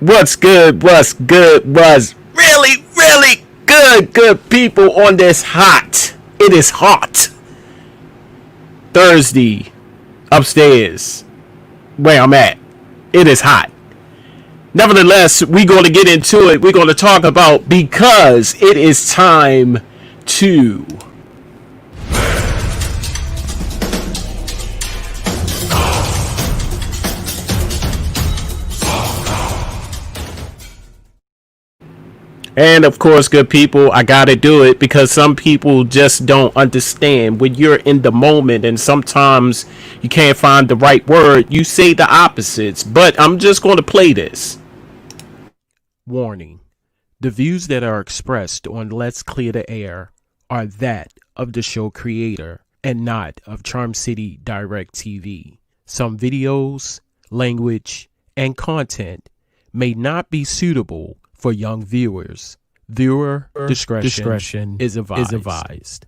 What's good? What's good? What's really, really good? Good people on this hot. It is hot. Thursday upstairs where I'm at. It is hot. Nevertheless, we're going to get into it. We're going to talk about because it is time to And of course, good people, I gotta do it because some people just don't understand when you're in the moment and sometimes you can't find the right word. You say the opposites, but I'm just going to play this. Warning. The views that are expressed on Let's Clear the Air are that of the show creator and not of Charm City Direct TV. Some videos, language, and content may not be suitable for young viewers. Viewer discretion is advised.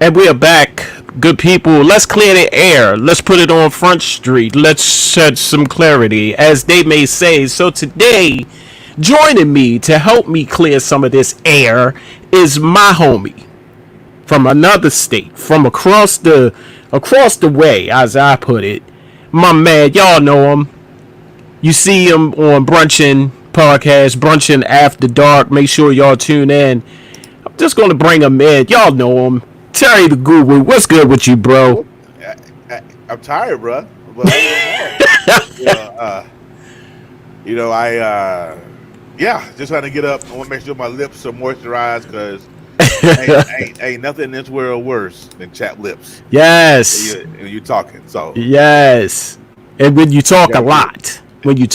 And we are back, good people. Let's clear the air. Let's put it on Front Street. Let's shed some clarity, as they may say. So today, joining me to help me clear some of this air is my homie from another state, from across the way, as I put it. My man, y'all know him. You see him on Brunchin Podcast, Brunchin After Dark. Make sure y'all tune in. I'm just going to bring him in. Y'all know him. Terry the Guru. What's good with you, bro? I'm tired, bro. But just trying to get up. I want to make sure my lips are moisturized because ain't nothing in this world worse than chapped lips. Yes. When you're talking. So yes. And when you talk a lot. Yeah.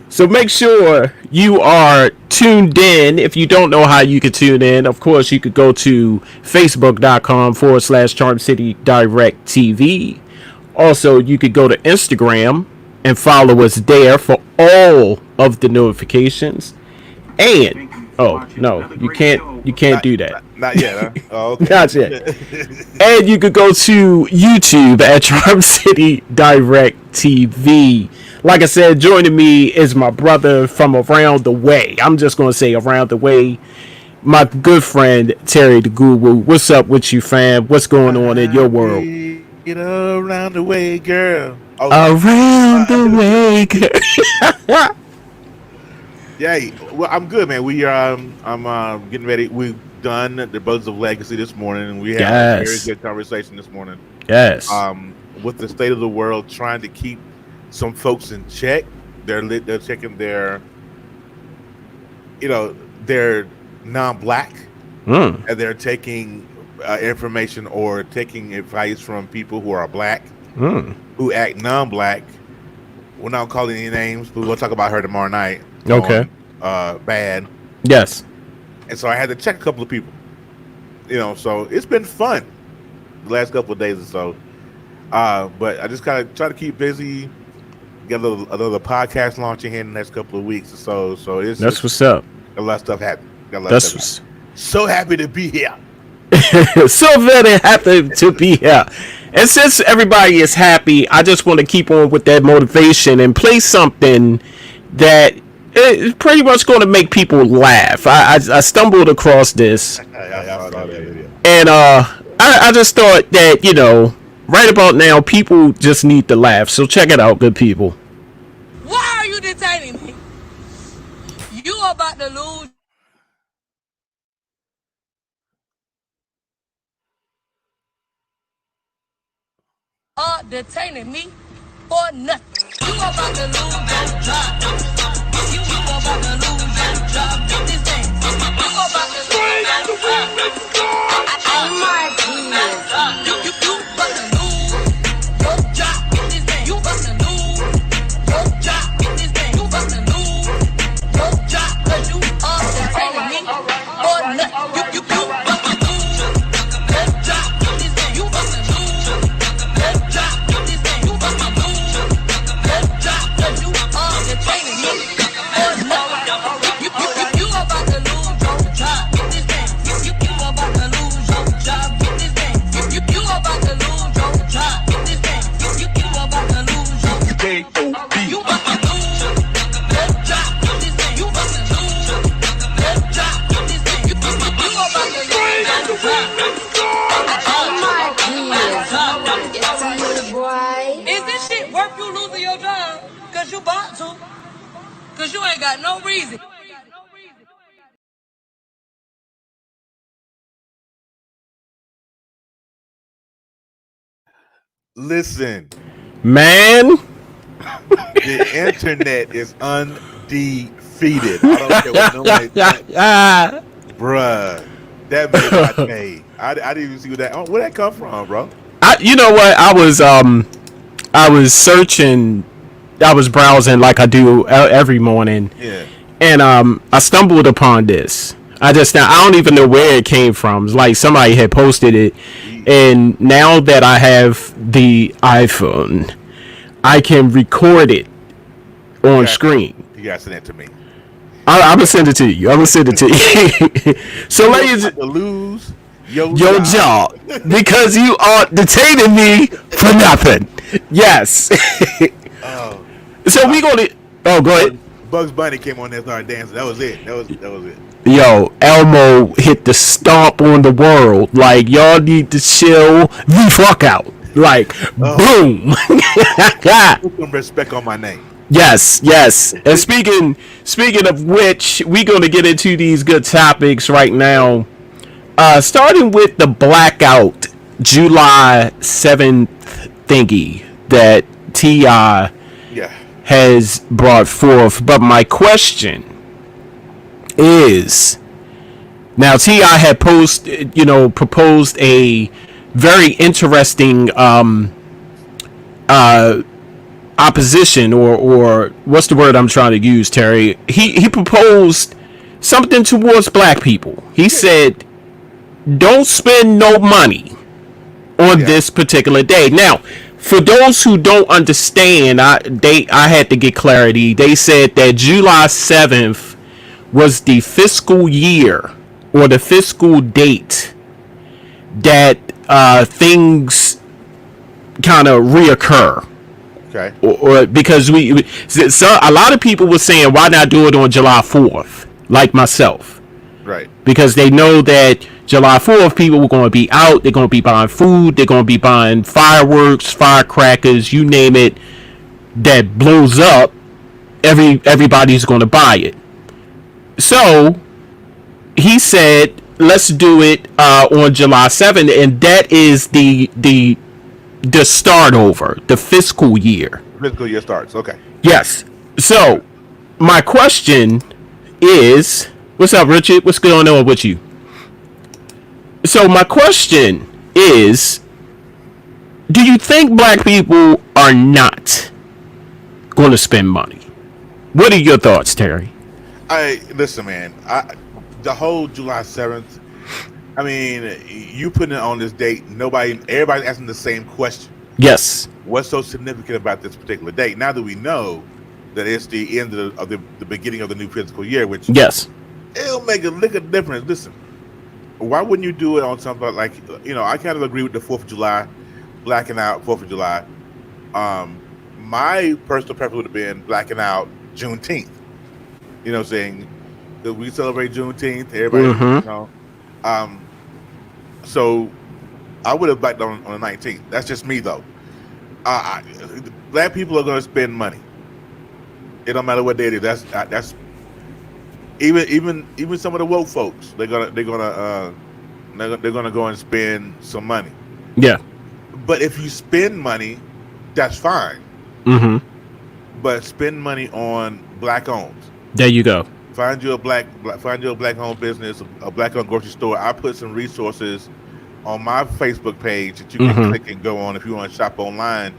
So make sure you are tuned in. If you don't know how you can tune in, of course, you could go to facebook.com/Charm City Direct TV. Also, you could go to Instagram and follow us there for all of the notifications. And you can't do that. Not yet, huh? Oh, okay. Not yet. And you could go to YouTube at Charm City Direct TV. Like I said, joining me is my brother from around the way. I'm just going to say around the way. My good friend, Terry the Guru. What's up with you, fam? What's going on in your world? You know, around the way, girl. Around the way, girl. Yeah, well, I'm good, man. I'm getting ready. We've done the Brothers of Legacy this morning, and we had a very good conversation this morning. Yes. With the state of the world, trying to keep some folks in check. They're checking their non-black, and they're taking information or taking advice from people who are black, who act non-black. We're not calling any names, but we'll talk about her tomorrow night. Okay. Bad. Yes. And so I had to check a couple of people. So it's been fun the last couple of days or so. But I just kind of try to keep busy. Get another podcast launching here in the next couple of weeks or so. So that's what's up. A lot of stuff happening. So happy to be here. So very happy to be here. And since everybody is happy, I just want to keep on with that motivation and play something that is pretty much going to make people laugh. I stumbled across this, and I just thought that right about now people just need to laugh. So check it out, good people. Why are you detaining me? You are about to lose. Are detaining me for nothing. You about to lose your job. You about to lose your job. This thing. You about to lose your job. Oh my goodness. You about to lose your job. This thing. You about to lose your job. This thing. You about to lose your job. 'Cause you are detaining me for nothing. You about to lose your job. This thing. You about to lose your job. This thing. You about to lose your job. 'Cause you are detaining me for nothing. You about to lose your job. This thing. You about to lose your job. Cause you bought to. Cause you ain't got no reason. Listen, Man, the internet is undefeated. I don't care what nobody thinks. Bruh, that made my day. I didn't even see where that come from, bro. you know what? I was searching, I was browsing like I do every morning, Yeah. and I stumbled upon this. I don't even know where it came from. It's like somebody had posted it, and now that I have the iPhone, I can record it on screen. You gotta send that to me. I'm gonna send it to you. So, ladies, To lose your job because you are detaining me for nothing. Yes. Oh, So we gonna. Oh, go ahead. Bugs Bunny came on there and started dancing. That was it. That was it. Yo, Elmo hit the stomp on the world. Like, y'all need to chill the fuck out. Like, boom. Put some respect on my name. Yes. And speaking of which, we gonna get into these good topics right now. Starting with the blackout July 7th thingy that T.I. Yeah. has brought forth. But my question is, now T.I. had proposed a very interesting opposition, or what's the word I'm trying to use, Terry? He proposed something towards black people. He said, don't spend no money on this particular day. Now, for those who don't understand, I had to get clarity. They said that July 7th was the fiscal year or the fiscal date that things kind of reoccur. Okay. Or because a lot of people were saying, why not do it on July 4th, like myself? Right. Because they know that July 4th, people were going to be out. They're going to be buying food. They're going to be buying fireworks, firecrackers, you name it, that blows up. Everybody's going to buy it. So he said, let's do it on July 7th, and that is the start over, the fiscal year. Fiscal year starts. Okay. Yes. So my question is, what's up, Richard? What's going on with you? So my question is, do you think black people are not going to spend money? What are your thoughts, Terry? Listen, man. The whole July 7th. I mean, you putting it on this date. Everybody's asking the same question. Yes. What's so significant about this particular date? Now that we know that it's the end of the beginning of the new fiscal year, which Yes. it'll make a lick of difference. Listen, why wouldn't you do it on something like, I kind of agree with the 4th of July, blacking out 4th of July. My personal preference would have been blacking out Juneteenth. You know what I'm saying? That we celebrate Juneteenth, everybody, so I would have blacked on the 19th. That's just me, though. Black people are going to spend money. It don't matter what day it is. That's even some of the woke folks. They're gonna go and spend some money. Yeah. But if you spend money, that's fine. Mm-hmm. But spend money on black owned. There you go. Find you a black owned business, a black owned grocery store. I put some resources on my Facebook page that you can click and go on if you want to shop online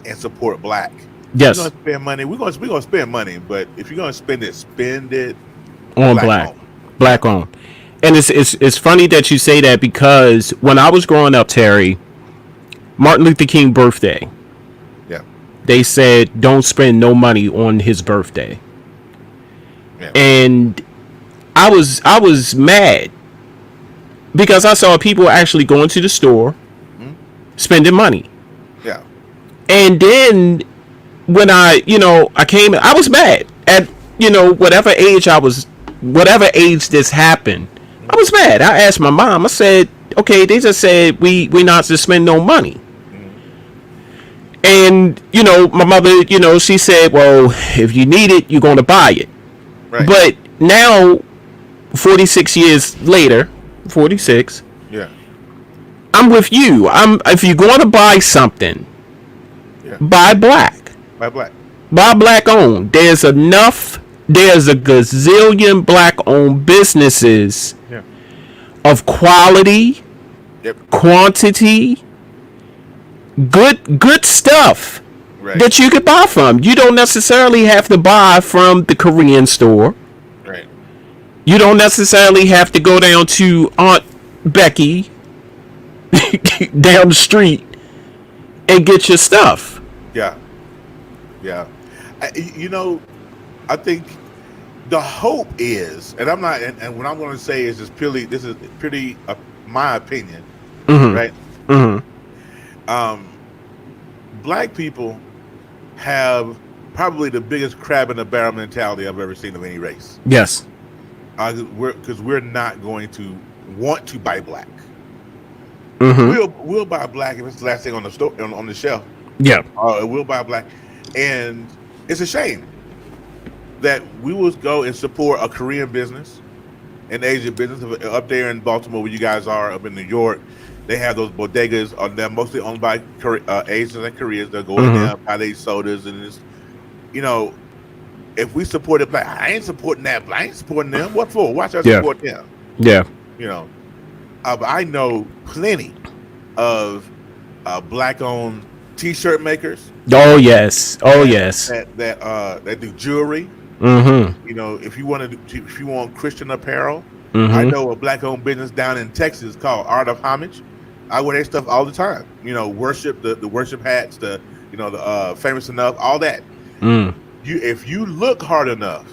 and support black. Yes. We're gonna spend money. We're gonna spend money, but if you're gonna spend it on black owned. And it's funny that you say that, because when I was growing up, Terry, Martin Luther King birthday, Yeah. they said don't spend no money on his birthday. Yeah. And I was mad because I saw people actually going to the store, spending money. Yeah. And then when I was mad at, whatever age this happened. I was mad. I asked my mom, I said, okay, they just said we not to spend no money. And my mother, she said, well, if you need it, you're going to buy it. Right. But now, 46 years later, 46, Yeah. I'm with you. If you're going to buy something, Yeah. buy black. Buy black. Buy black owned. There's a gazillion black owned businesses Yeah. of quality, Yep. quantity, good stuff Right. that you could buy from. You don't necessarily have to buy from the Korean store. Right. You don't necessarily have to go down to Aunt Becky down the street and get your stuff. Yeah. Yeah. I think the hope is, and I'm not, and what I'm going to say is just purely, this is pretty my opinion, right? Black people have probably the biggest crab in the barrel mentality I've ever seen of any race. Yes. Because we're not going to want to buy black. Mm-hmm. We'll buy black if it's the last thing on the store on the shelf. Yeah. We'll buy black, and it's a shame that we will go and support a Korean business, an Asian business up there in Baltimore, where you guys are, up in New York. They have those bodegas. They're mostly owned by Asians and Koreans. They'll go in there, buy these sodas, and it's, if we supported black, I ain't supporting that. I ain't supporting them. What for? Why should I support them? Yeah. But I know plenty of black-owned T-shirt makers. Oh yes. Oh yes. That do jewelry. Mm-hmm. If you want Christian apparel, Mm-hmm. I know a black-owned business down in Texas called Art of Homage. I wear their stuff all the time. Worship the worship hats, the Famous Enough, all that. If you look hard enough,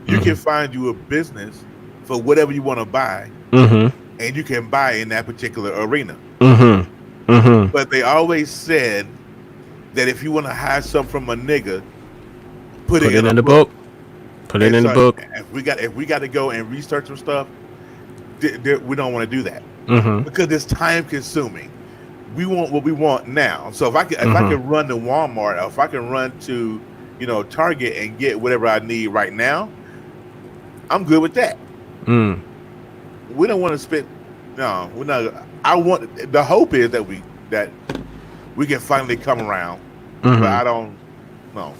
you can find you a business for whatever you want to buy, and you can buy in that particular arena. But they always said that if you want to hide something from a nigga, put it in the book. Put it in the book. If we got to go and research some stuff, we don't want to do that because it's time consuming. We want what we want now. So if I can run to Walmart, or if I can run to Target and get whatever I need right now, I'm good with that. We don't want to spend. No, we're not. The hope is that we can finally come around, but I don't know.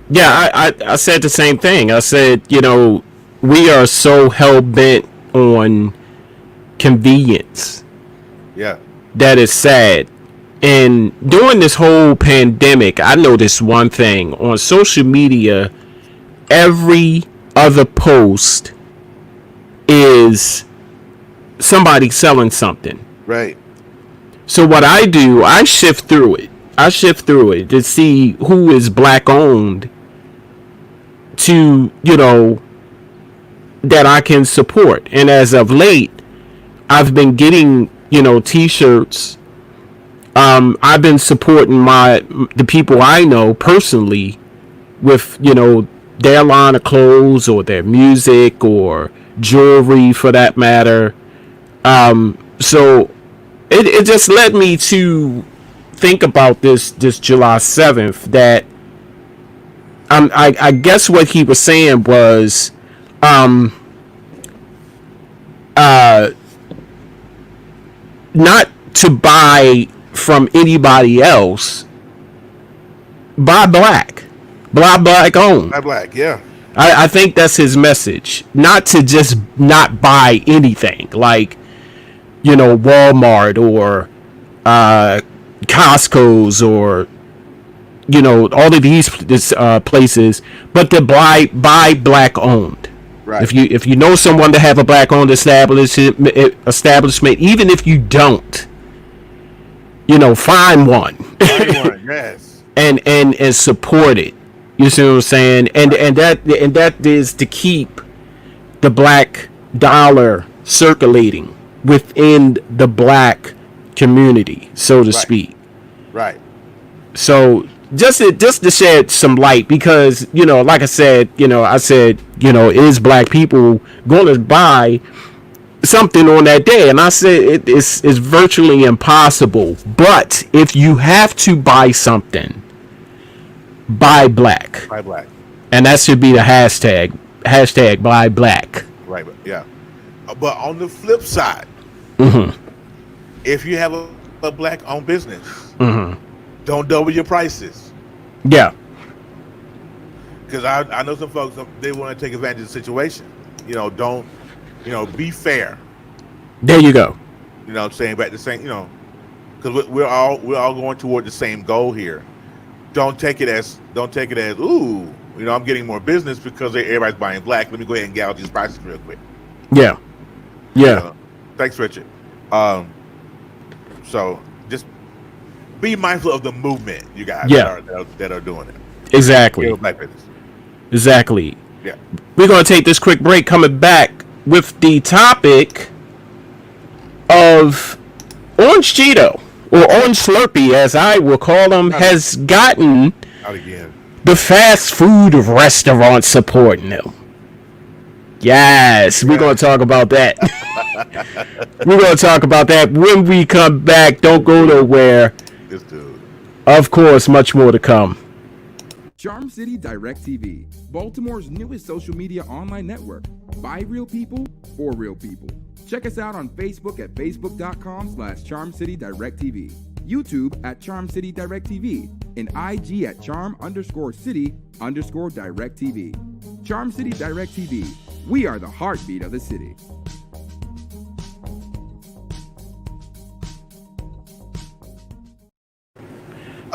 Yeah, I said the same thing. I said, we are so hell bent on convenience. Yeah. That is sad. And during this whole pandemic, I noticed one thing on social media. Every other post is somebody selling something. Right. So what I do, I shift through it to see who is black owned, to that I can support. And as of late, I've been getting t-shirts. I've been supporting the people I know personally with their line of clothes or their music or jewelry, for that matter. So it just led me to think about this July 7th, that I guess what he was saying was not to buy from anybody else, buy black owned. Buy black, yeah. I think that's his message. Not to just not buy anything like Walmart or Costco's or all of these places, but to buy black owned. Right. If you know someone to have a black owned establishment, even if you don't, find one. Yes. and support it. You see what I'm saying? And that is to keep the black dollar circulating within the black community, so to speak. Right. So just to shed some light, because like I said, is black people going to buy something on that day, and I said it's virtually impossible. But if you have to buy something, buy black, Buy black. and that should be the hashtag buy black. Right. Yeah. But on the flip side, if you have a black-owned business, don't double your prices. Yeah, Because I know some folks, they want to take advantage of the situation. Don't, be fair. there you go. You know what I'm saying? But the same, because we're all going toward the same goal here. Don't take it as, ooh, I'm getting more business because everybody's buying black. Let me go ahead and gouge these prices real quick. Yeah, yeah, Thanks, Richard. So just be mindful of the movement, you guys. Yeah. that are doing it. exactly, Black business. exactly. Yeah. We're gonna take this quick break. Coming back with the topic of Orange Cheeto, or Orange Slurpee, as I will call them, has gotten Out again. the fast food restaurants supporting them. Yes, we're going to talk about that. We're going to talk about that when we come back. Don't go nowhere. This dude. Of course, much more to come. Charm City Direct TV, Baltimore's newest social media online network. By real people, for real people. Check us out on Facebook at facebook.com/CharmCityDirectTV, YouTube at Charm City Direct TV, and IG at Charm_City_DirectTV. Charm City Direct TV. We are the heartbeat of the city.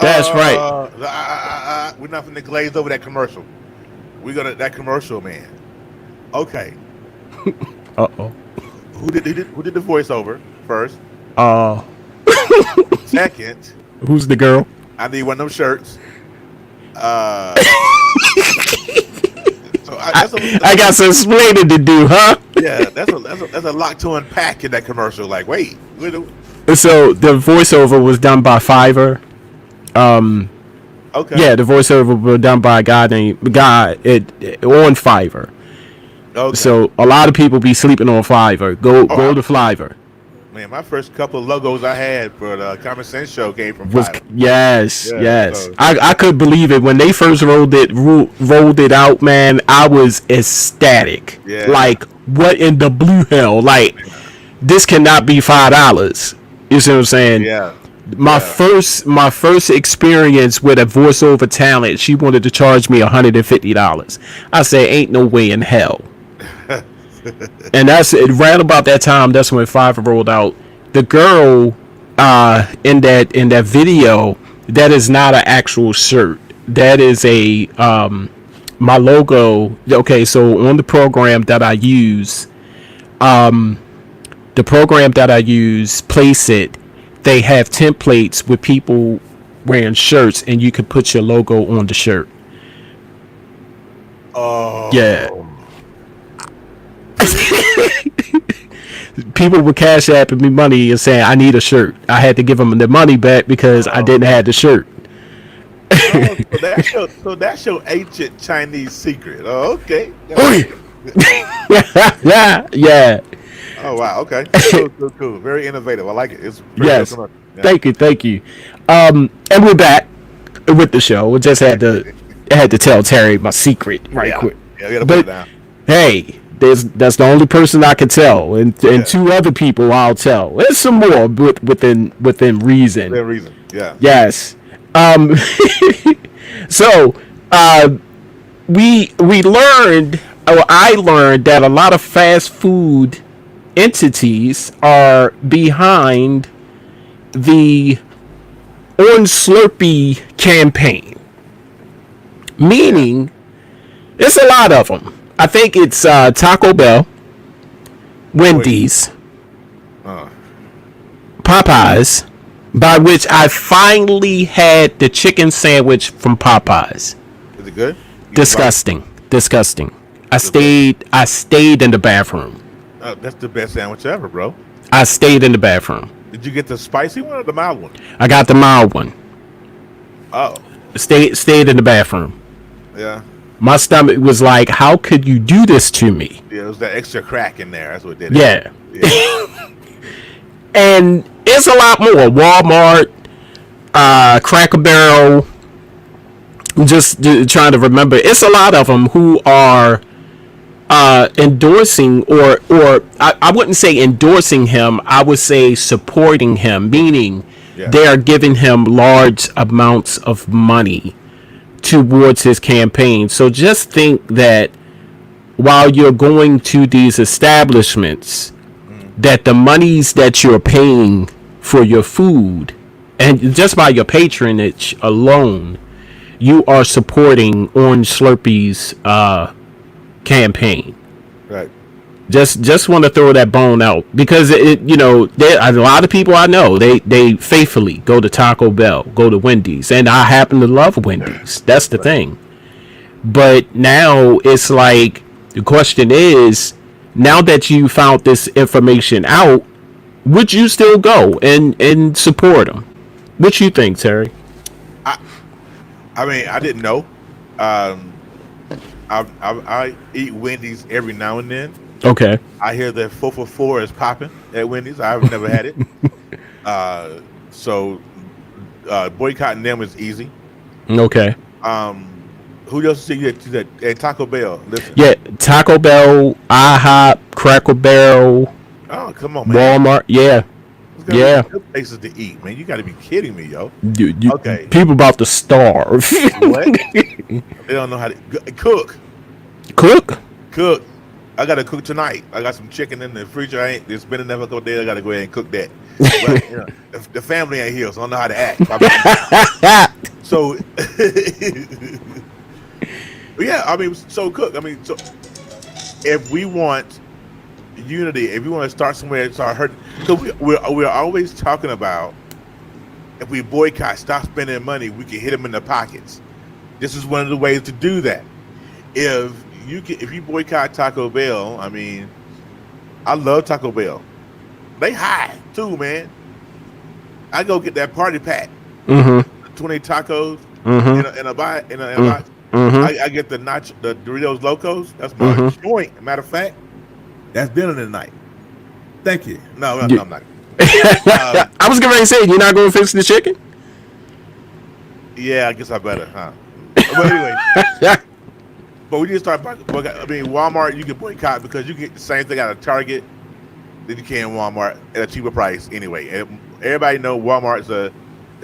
That's right. We're not going to glaze over that commercial. We're gonna that commercial, man. Okay. Uh-oh. Who did the voiceover first? Second, Who's the girl? I need one of them shirts. So I got some explaining to do, huh? yeah, that's a lot to unpack in that commercial. Like, wait, So the voiceover was done by Fiverr. okay, Yeah, the voiceover was done by a guy on Fiverr. okay. So a lot of people be sleeping on Fiverr. Go to Fiverr. Man, my first couple of logos I had for the Common Sense Show came from Was Fiverr. yes. So- I could believe it when they first rolled it out, man. I was ecstatic. Yeah. Like, what in the blue hell? Like, this cannot be $5. You see what I'm saying? Yeah, My first experience with a voiceover talent, she wanted to charge me $150. I said, ain't no way in hell. And that's it. Right about that time, that's when Fiverr rolled out. The girl in that video, that is not an actual shirt. That is a my logo. Okay, so on the program that I use, Place It, they have templates with people wearing shirts, and you can put your logo on the shirt. Oh, Yeah. People were cash apping me money and saying I need a shirt. I had to give them the money back because I didn't have the shirt. So that's your ancient Chinese secret. Oh, okay. Yeah. Oh wow. Okay. Cool. Very innovative. I like it. It's pretty Yes. good. Yeah. Thank you. And we're back with the show. We just had to tell Terry my secret right quick. Yeah, we gotta put it But down. hey, that's the only person I can tell, and two other people I'll tell. There's some more, but within reason. Their reason. Yeah. Yes. So we learned, or I learned, that a lot of fast food entities are behind the Orange Slurpee campaign. Meaning, it's a lot of them. I think it's Taco Bell, Wendy's, Popeyes, by which I finally had the chicken sandwich from Popeyes. Is it good? Disgusting. I stayed in the bathroom. That's the best sandwich ever, bro. I stayed in the bathroom. Did you get the spicy one or the mild one? I got the mild one. Oh, Stayed in the bathroom. yeah. My stomach was like, how could you do this to me? Yeah, it was that extra crack in there. That's what did it. Yeah. Yeah. And it's a lot more. Walmart, Cracker Barrel. Just trying to remember. It's a lot of them who are endorsing, or I wouldn't say endorsing him. I would say supporting him, meaning they are giving him large amounts of money towards his campaign. So just think that while you're going to these establishments, that the monies that you're paying for your food and just by your patronage alone, you are supporting Orange Slurpee's campaign. Right. Just want to throw that bone out because there a lot of people I know they faithfully go to Taco Bell, go to Wendy's, and I happen to love Wendy's. That's the thing. But now it's like the question is, now that you found this information out, would you still go and support them? What you think, Terry? I mean, I didn't know. I eat Wendy's every now and then. Okay. I hear that 4 for 4 is popping at Wendy's. I've never had it. So boycotting them is easy. Okay. Who else see you at Taco Bell? Listen. Yeah, Taco Bell, IHOP, Cracker Barrel, Oh, come on, man. Walmart. Yeah. There's good places to eat, man. You got to be kidding me, yo. Okay. People about to starve. What? They don't know how to cook. Cook? I got to cook tonight. I got some chicken in the freezer. It's been enough a couple days. I got to go ahead and cook that. But, the family ain't here, so I don't know how to act. So, yeah, I mean, so cook. I mean, so if we want unity, if we want to start somewhere, start hurting, because we're always talking about if we boycott, stop spending money, we can hit them in the pockets. This is one of the ways to do that. If you boycott Taco Bell, I mean, I love Taco Bell. They high too, man. I go get that party pack, 20 tacos in a box. I get the Doritos Locos. That's my joint. Matter of fact, that's dinner tonight. Thank you. No, I'm not. I was getting ready to say, you're not going to fix the chicken? Yeah, I guess I better, huh? But anyway, but we need to start. I mean, Walmart you can boycott because you get the same thing out of Target that you can Walmart at a cheaper price anyway. And everybody know Walmart is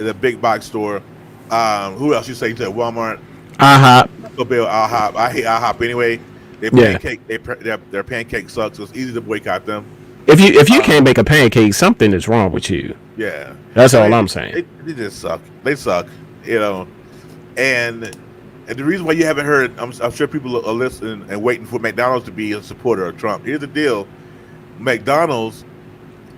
a big box store. Who else you say to Walmart? IHOP. Taco Bell, IHOP. I hate IHOP anyway. Their pancake sucks, so it's easy to boycott them. If you can't make a pancake, something is wrong with you. Yeah, that's all I'm saying. They just suck. They suck, And the reason why you haven't heard, I'm sure people are listening and waiting for McDonald's to be a supporter of Trump. Here's the deal: McDonald's,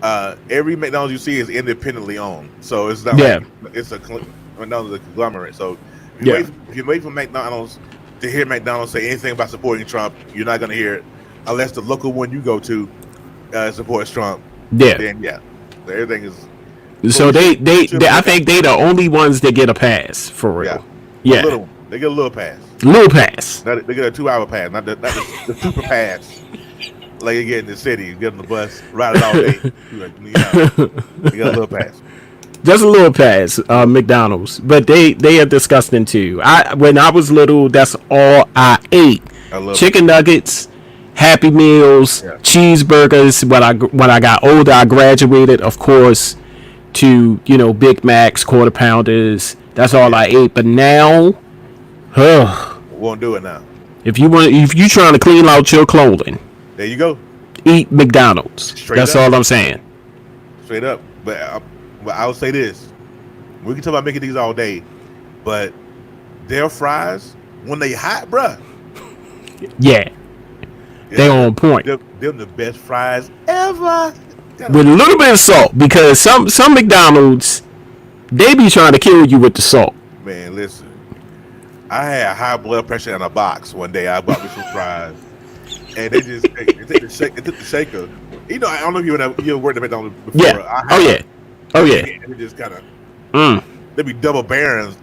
every McDonald's you see is independently owned, so it's not like it's McDonald's is a conglomerate. So if you wait for McDonald's to hear McDonald's say anything about supporting Trump, you're not going to hear it unless the local one you go to supports Trump. Then everything is. So they I think they the only ones that get a pass for real. Yeah. They get a little pass. Little pass. They get a 2-hour pass, not the super pass. Like you get in the city, you get on the bus, ride it all day. You got a little pass. Just a little pass, McDonald's. But they are disgusting too. When I was little, that's all I ate. Chicken nuggets, Happy Meals, cheeseburgers. When I got older, I graduated, of course, to Big Macs, Quarter Pounders. That's all I ate. But now, won't do it now. If you trying to clean out your clothing, there you go. Eat McDonald's. That's all I'm saying. Straight up. But I would say this: we can talk about making these all day, but their fries when they hot, bruh. Yeah. They on point. Them the best fries ever. With a little bit of salt, because some McDonald's, they be trying to kill you with the salt. Man, listen. I had high blood pressure in a box one day. I bought me some fries, and they just they took the shaker. I don't know if you ever worked at McDonald's before. Yeah. Oh yeah. And it just kind of they be double barrel.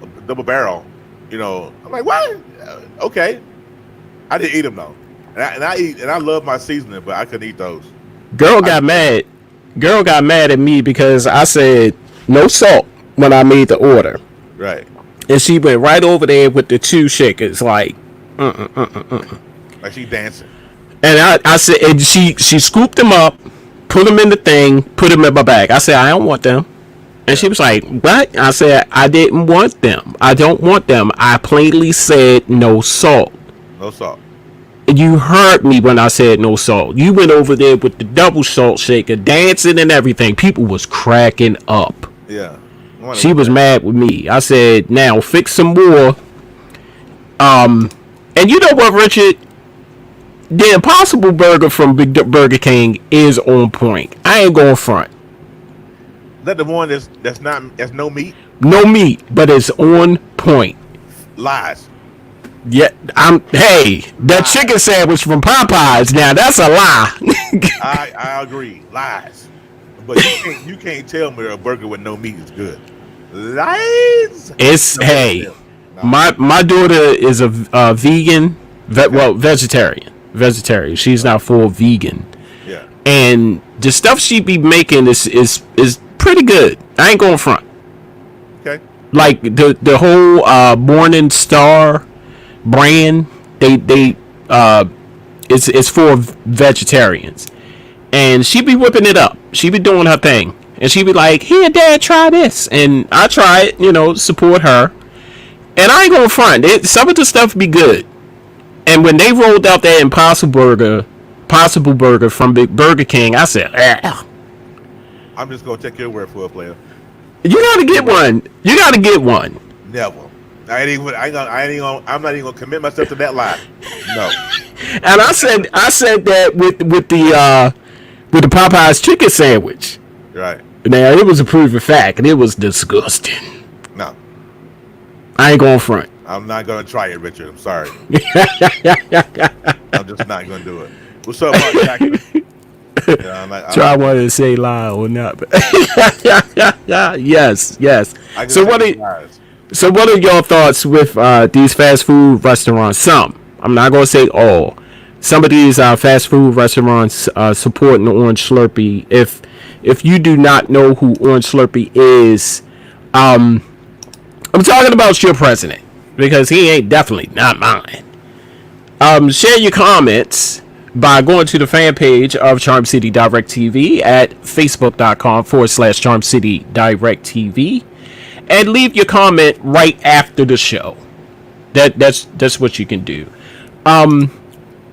I'm like, what? Okay. I didn't eat them though, and I love my seasoning, but I couldn't eat those. Girl got mad. Girl got mad at me because I said no salt when I made the order, Right. and she went right over there with the 2 shakers, like. Like she dancing. And I said, and she scooped them up, put them in the thing, put them in my bag. I said, I don't want them. And she was like, what? I said, I didn't want them. I don't want them. I plainly said no salt. No salt. You heard me when I said no salt. You went over there with the double salt shaker, dancing and everything. People was cracking up. Yeah. She was mad with me. I said, now fix some more. And you know what, Richard? The Impossible Burger from Burger King is on point. I ain't going front. That the one that's no meat. No meat, but it's on point. Lies. Yeah, hey, that chicken sandwich from Popeyes. Now that's a lie. I agree. Lies. But you can't tell me a burger with no meat is good. Lies. It's No, hey, no. my daughter is a vegan, vegetarian. She's not full vegan. Yeah. And the stuff she be making is pretty good. I ain't going front. Okay. Like the whole Morning Star brand, it's for vegetarians, and she be whipping it up. She be doing her thing, and she be like, "Here, Dad, try this," and I try it. Support her, and I ain't going front. Some of the stuff be good, and when they rolled out that Impossible Burger from Burger King, I said, I'm just gonna take your word for it, player. You gotta get one. Never. I'm not even gonna commit myself to that lie. No. And I said that with the Popeyes chicken sandwich. Right. Now it was a proven fact, and it was disgusting. No. I ain't going front. I'm not gonna try it, Richard. I'm sorry. I'm just not gonna do it. What's up, Mark Jackson? Try one and say lie or not. Yes. So what are your thoughts with these fast food restaurants? Some, I'm not gonna say all. Some of these fast food restaurants supporting the Orange Slurpee. If you do not know who Orange Slurpee is, I'm talking about your president, because he ain't definitely not mine. Share your comments by going to the fan page of Charm City Direct TV at facebook.com/Charm City Direct TV, and leave your comment right after the show. That's what you can do.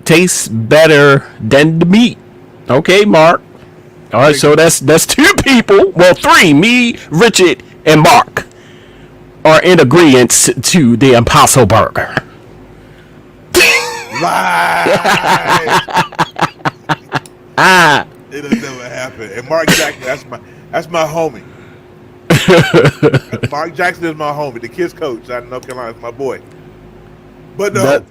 Tastes better than the meat. Okay, Mark. All right, so that's 2 people. Well, 3. Me, Richard, and Mark are in agreement to the Impossible Burger. Lies. It'll never happen. And Mark Jackson, that's my homie. Mark Jackson is my homie, the kids coach out of North Carolina. Is my boy. But no.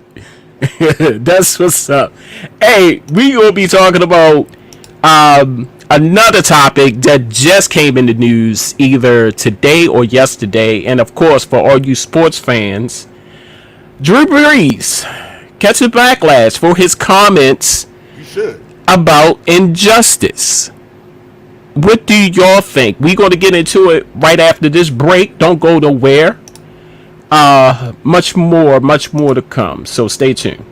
That's what's up. Hey, we will be talking about another topic that just came in the news either today or yesterday, and of course, for all you sports fans, Drew Brees catching backlash for his comments You should. about injustice. What do y'all think? We're going to get into it right after this break. Don't go nowhere. Much more to come. So stay tuned.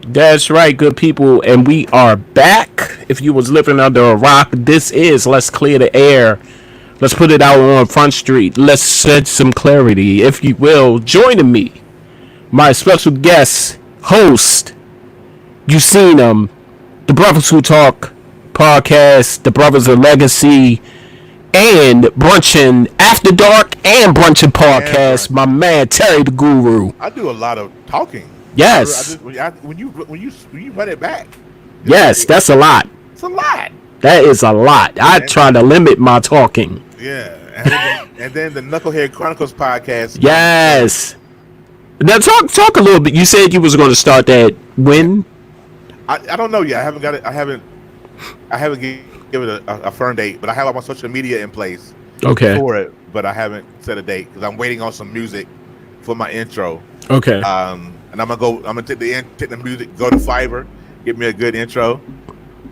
That's right, good people, and we are back. If you was living under a rock, this is Let's Clear the Air. Let's put it out on Front Street. Let's shed some clarity, if you will. Joining me, my special guest, host, you seen him, the Brothers Who Talk podcast, the Brothers of Legacy, and Brunchin After Dark and Brunchin podcast, my man Terry the Guru. I do a lot of talking. Yes. When you run it back. Yes, that's a lot. It's a lot. That is a lot. I try to limit my talking. Yeah. And then the Knucklehead Chronicles podcast. Yes. Now talk a little bit. You said you was going to start that when? I don't know yet. I haven't got it. I haven't given it a firm date, but I have all my social media in place for it. But I haven't set a date because I'm waiting on some music for my intro. Okay. And I'm gonna take the music, go to Fiverr, get me a good intro,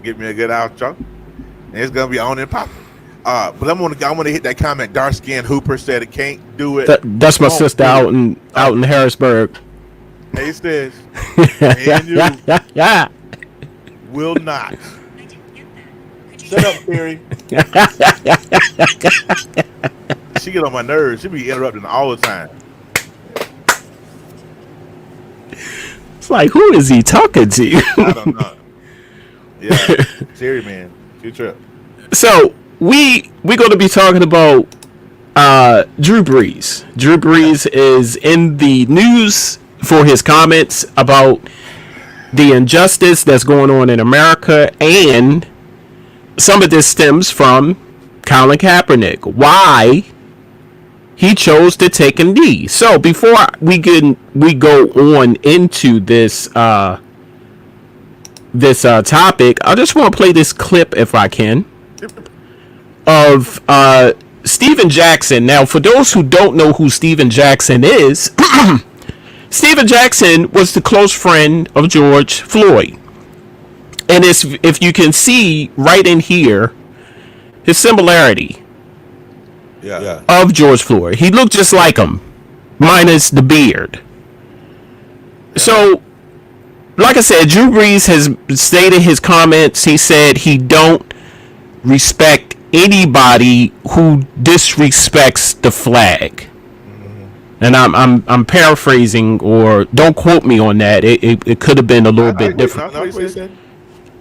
get me a good outro, and it's gonna be on and popping. But I want to hit that comment. Dark Skin Hooper said it can't do it. That's my sister out in Harrisburg. Hey, sis, and you will not. Shut up, Theory. She get on my nerves. She be interrupting all the time. It's like, who is he talking to? I don't know. Yeah, Theory, man, good trip. So we're going to be talking about Drew Brees. Drew Brees is in the news for his comments about the injustice that's going on in America, and some of this stems from Colin Kaepernick. Why he chose to take a knee. So before we go on into this topic, I just want to play this clip, if I can, of Steven Jackson. Now, for those who don't know who Steven Jackson is, Steven Jackson was the close friend of George Floyd. And if you can see right in here, his similarity of George Floyd. He looked just like him, minus the beard. So, like I said, Drew Brees has stated his comments. He said he don't respect anybody who disrespects the flag. And I'm paraphrasing, or don't quote me on that. It could have been a little bit different.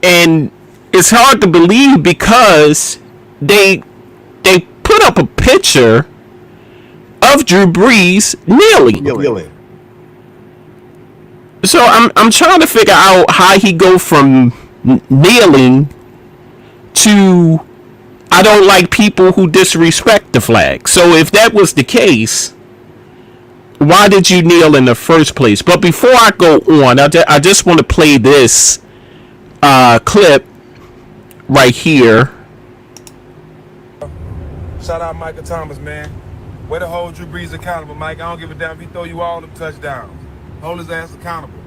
And it's hard to believe because they put up a picture of Drew Brees kneeling. So I'm trying to figure out how he go from kneeling to I don't like people who disrespect the flag. So if that was the case, why did you kneel in the first place? But before I go on, I just want to play this clip right here. Shout out Michael Thomas, man. Way to hold Drew Brees accountable, Mike. I don't give a damn if he throw you all them touchdowns. Hold his ass accountable.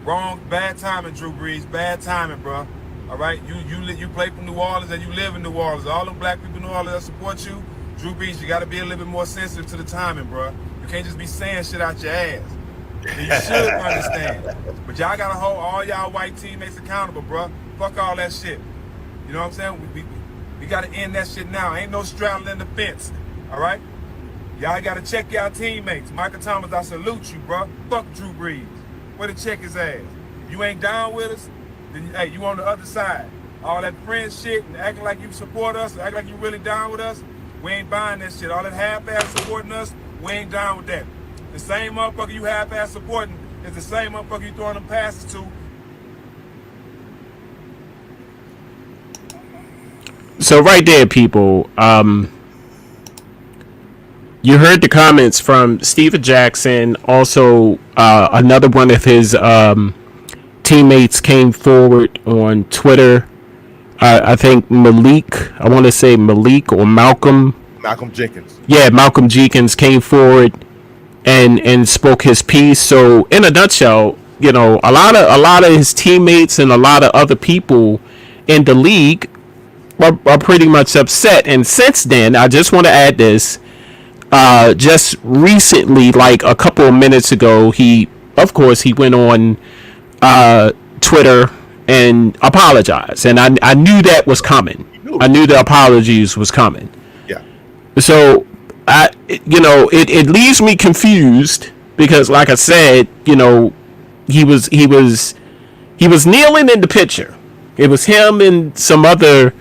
Wrong, bad timing, Drew Brees. Bad timing, bro. All right, you play for New Orleans and you live in New Orleans. All them black people in New Orleans that support you, Drew Brees, you got to be a little bit more sensitive to the timing, bro. You can't just be saying shit out your ass. And you should understand. But y'all got to hold all y'all white teammates accountable, bro. Fuck all that shit. You know what I'm saying? We got to end that shit now. Ain't no straddling the fence, all right? Y'all got to check y'all teammates. Michael Thomas, I salute you, bro. Fuck Drew Brees. Way to check his ass. If you ain't down with us, then, hey, you on the other side. All that friend shit and acting like you support us, acting like you really down with us, we ain't buying that shit. All that half-ass supporting us, we ain't down with that. The same motherfucker you half-ass supporting is the same motherfucker you throwing them passes to. So right there, people, you heard the comments from Steven Jackson. Also, another one of his teammates came forward on Twitter. I think Malik, I want to say Malik or Malcolm Jenkins. Yeah, Malcolm Jenkins came forward and spoke his piece. So in a nutshell, you know, a lot of his teammates and a lot of other people in the league are pretty much upset. And since then, I just want to add this. Just recently, like a couple of minutes ago, he went on Twitter and apologized. And I knew that was coming. I knew the apologies was coming. Yeah. So it leaves me confused because, like I said, you know, he was kneeling in the picture. It was him and some other.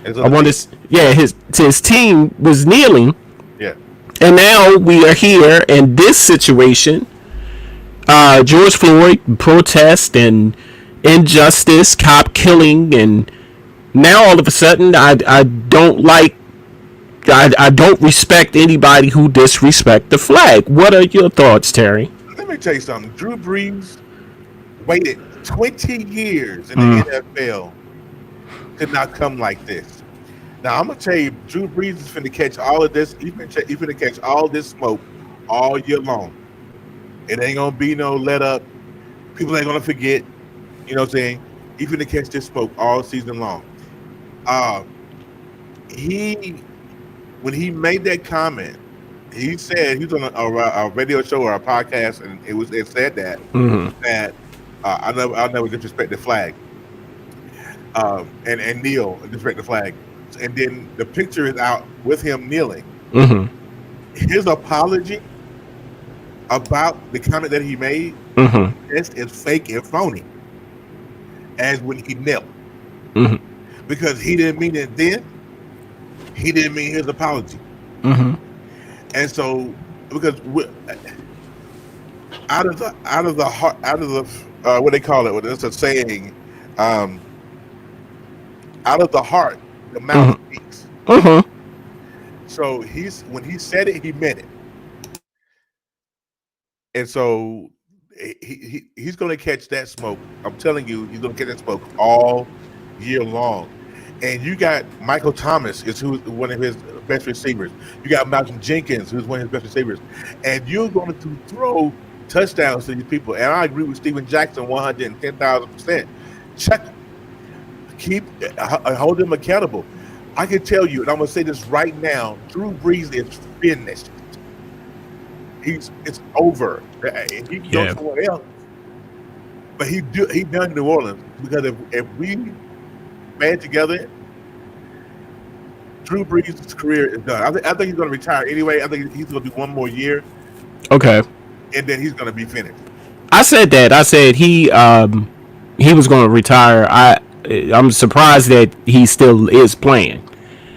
His team was kneeling. Yeah. And now we are here in this situation. George Floyd protest and injustice, cop killing, and Now all of a sudden, I don't like. I don't respect anybody who disrespect the flag. What are your thoughts, Terry? Let me tell you something. Drew Brees waited 20 years in the NFL to not come like this. Now I'm gonna tell you, Drew Brees is finna catch all of this. He's finna catch all this smoke all year long. It ain't gonna be no let up. People ain't gonna forget. You know what I'm saying? He's finna catch this smoke all season long. He when he made that comment, he said he was on a radio show or a podcast, and it said that that I'll never disrespect the flag, and kneel and disrespect the flag, and then the picture is out with him kneeling. His apology about the comment that he made, this is fake and phony, as when he knelt, because he didn't mean it then. He didn't mean his apology. And so, because out of the heart, what they call it, it's a saying, out of the heart, the mouth speaks. So when he said it, he meant it. And so he's going to catch that smoke. I'm telling you, he's going to catch that smoke all year long. And you got Michael Thomas, who's one of his best receivers. You got Malcolm Jenkins, who's one of his best receivers. And you're going to throw touchdowns to these people. And I agree with Steven Jackson 110,000%. Check them. Hold them accountable. I can tell you, and I'm going to say this right now, Drew Brees is finished. It's over. He can go somewhere else. But he done New Orleans, because if we band together, Drew Brees' career is done. I think he's going to retire anyway. I think he's going to do one more year. Okay. And then he's going to be finished. I said that. I said he was going to retire. I'm surprised that he still is playing.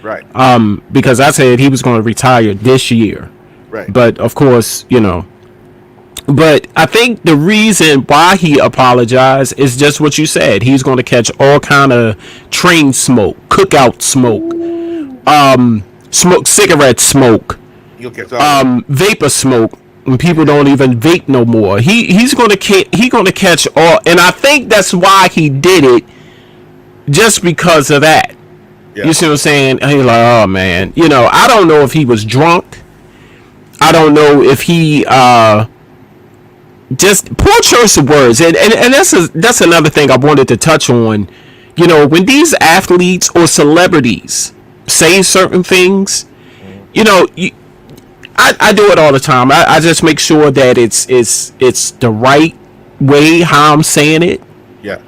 Right. Because I said he was going to retire this year. Right. But of course, but I think the reason why he apologized is just what you said. He's going to catch all kind of train smoke, cookout smoke, cigarette smoke, vapor smoke. And people don't even vape no more. He's going to catch all, and I think that's why he did it, just because of that. Yeah. You see what I'm saying? He's like, oh man, I don't know if he was drunk. I don't know if he just poor choice of words, and that's another thing I wanted to touch on. When these athletes or celebrities say certain things, I do it all the time. I just make sure that it's the right way how I'm saying it. Yeah.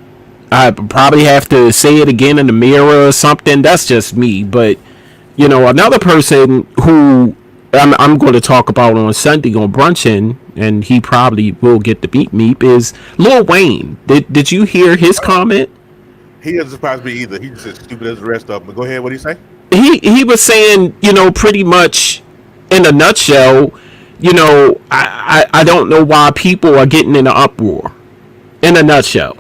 I probably have to say it again in the mirror or something. That's just me. But another person who I'm going to talk about on Sunday on Brunching, and he probably will get the beat meep, is Lil Wayne. Did you hear his comment? He doesn't surprise me either. He's just as stupid as the rest of them. But go ahead. What did he say? He was saying, pretty much in a nutshell, I don't know why people are getting in an uproar. In a nutshell.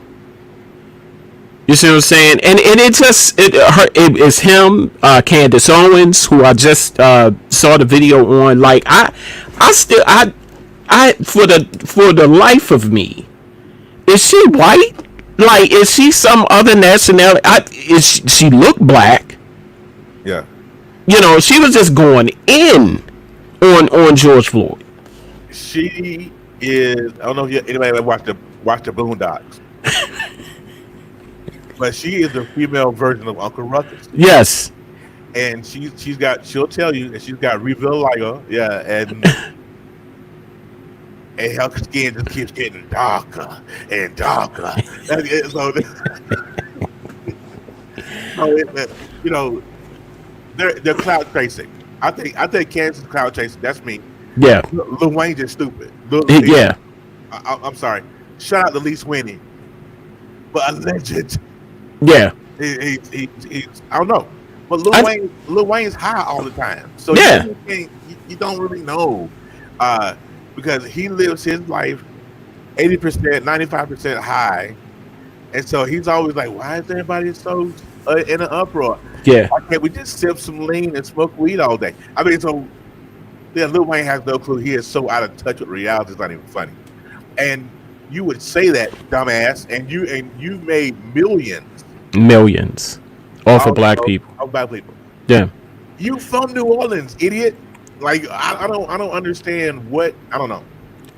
You see what I'm saying? And it's him, Candace Owens, who I just saw the video on. Like I for the life of me, is she white? Like, is she some other nationality? She look black? Yeah. She was just going in on George Floyd. She is. I don't know if anybody ever watched the Boondocks. But she is the female version of Uncle Ruckus. Yes. And she'll tell you that she's got revitiligo, yeah, and her skin just keeps getting darker and darker. They're cloud chasing. I think Kansas is cloud chasing. That's me. Yeah. Lil Wayne just stupid. Yeah. I'm sorry. Shout out to Lee Sweeney, but a legend. Yeah. He's I don't know, but Lil Wayne's high all the time, so yeah, you don't really know, because he lives his life 80%, 95% high, and so he's always like, why is everybody so in an uproar. Yeah. Why can't we just sip some lean and smoke weed all day? I mean, so yeah, Lil Wayne has no clue. He is so out of touch with reality. It's not even funny. And you would say that, dumbass, and you made Millions off of black people. Of black people. Yeah. You from New Orleans, idiot. Like I don't understand what I don't know.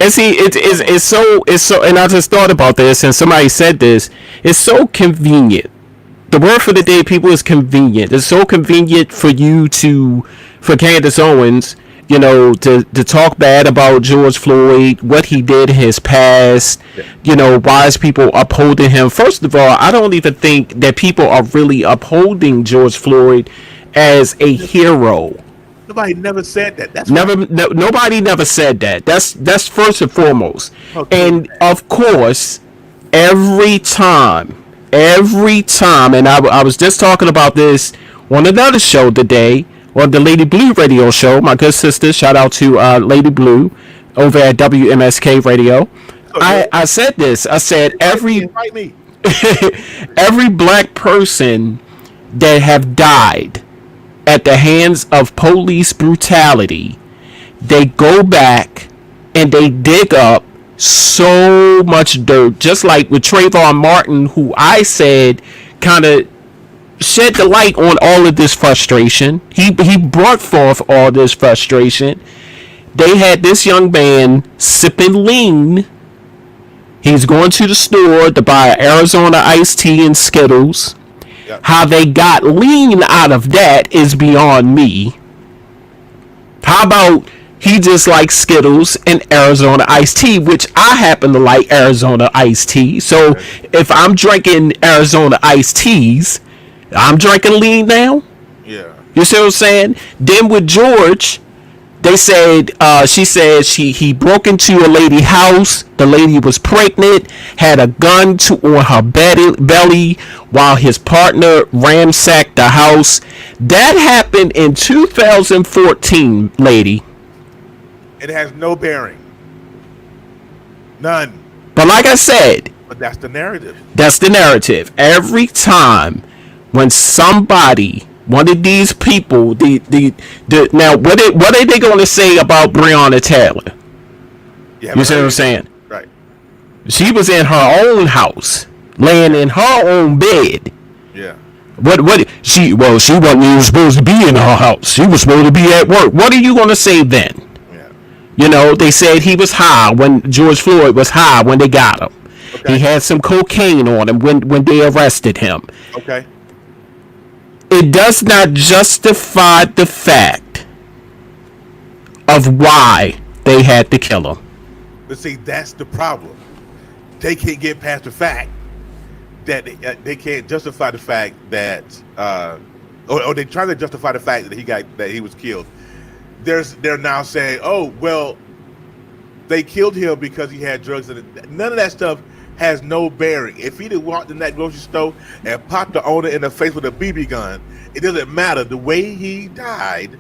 And see, it's so, and I just thought about this, and somebody said this. It's so convenient. The word for the day, people, is convenient. It's so convenient for Candace Owens, to talk bad about George Floyd, what he did in his past. Why is people upholding him? First of all, I don't even think that people are really upholding George Floyd as a hero. Nobody never said that. That's Nobody never said that. That's first and foremost. Okay. And of course, every time, and I was just talking about this on another show today, on the Lady Blue radio show. My good sister, shout out to Lady Blue over at WMSK Radio. I said this. I said every black person that have died at the hands of police brutality, they go back and they dig up so much dirt, just like with Trayvon Martin, who I said kind of shed the light on all of this frustration. He brought forth all this frustration. They had this young man sipping lean. He's going to the store to buy Arizona iced tea and Skittles. Yep. How they got lean out of that is beyond me. How about he just likes Skittles and Arizona iced tea, which I happen to like Arizona iced tea. So if I'm drinking Arizona iced teas, I'm drinking lean now. Yeah. You see what I'm saying? Then with George, they said she said he broke into a lady's house. The lady was pregnant, had a gun on her belly while his partner ransacked the house. That happened in 2014, lady. It has no bearing. None. But like I said, but that's the narrative. That's the narrative. Every time when somebody, one of these people, now what are they going to say about Breonna Taylor? Yeah, you see what I'm saying? Right. She was in her own house, laying in her own bed. Yeah. She wasn't even supposed to be in her house. She was supposed to be at work. What are you going to say then? Yeah. They said he was high when George Floyd was high when they got him. Okay. He had some cocaine on him when they arrested him. Okay. It does not justify the fact of why they had to kill him. But see, that's the problem. They can't get past the fact that they can't justify the fact that, or they try to justify the fact that he was killed. They're now saying, oh well, they killed him because he had drugs in it. None of that stuff has no bearing. If he'd have walked in that grocery store and popped the owner in the face with a BB gun, it doesn't matter. The way he died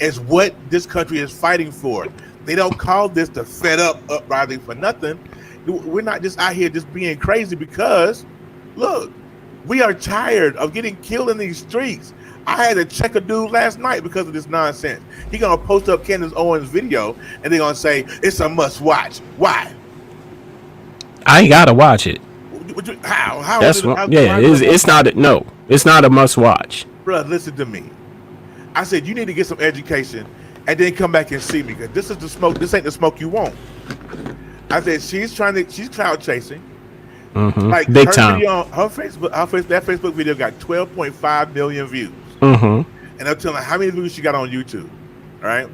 is what this country is fighting for. They don't call this the fed up uprising for nothing. We're not just out here just being crazy because, look, we are tired of getting killed in these streets. I had to check a dude last night because of this nonsense. He gonna post up Candace Owens' video and they're gonna say it's a must watch. Why? I ain't gotta watch it. How? It's not a must watch. Bruh, listen to me. I said you need to get some education and then come back and see me because this is the smoke. This ain't the smoke you want. I said she's cloud chasing. Mm-hmm. Like big her time. Video on her that Facebook video got 12.5 million views. Mm-hmm. And I'm telling her how many views she got on YouTube. All right.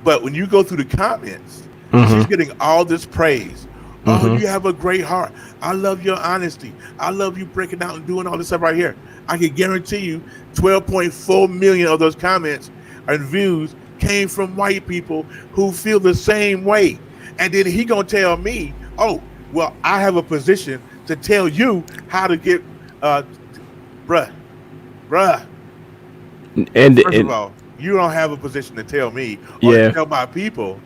But when you go through the comments, she's getting all this praise. Oh, you have a great heart. I love your honesty. I love you breaking out and doing all this stuff right here. I can guarantee you 12.4 million of those comments and views came from white people who feel the same way. And then he gonna tell me, oh, well, I have a position to tell you how to get, bruh. And first of all, you don't have a position to tell me or to tell my people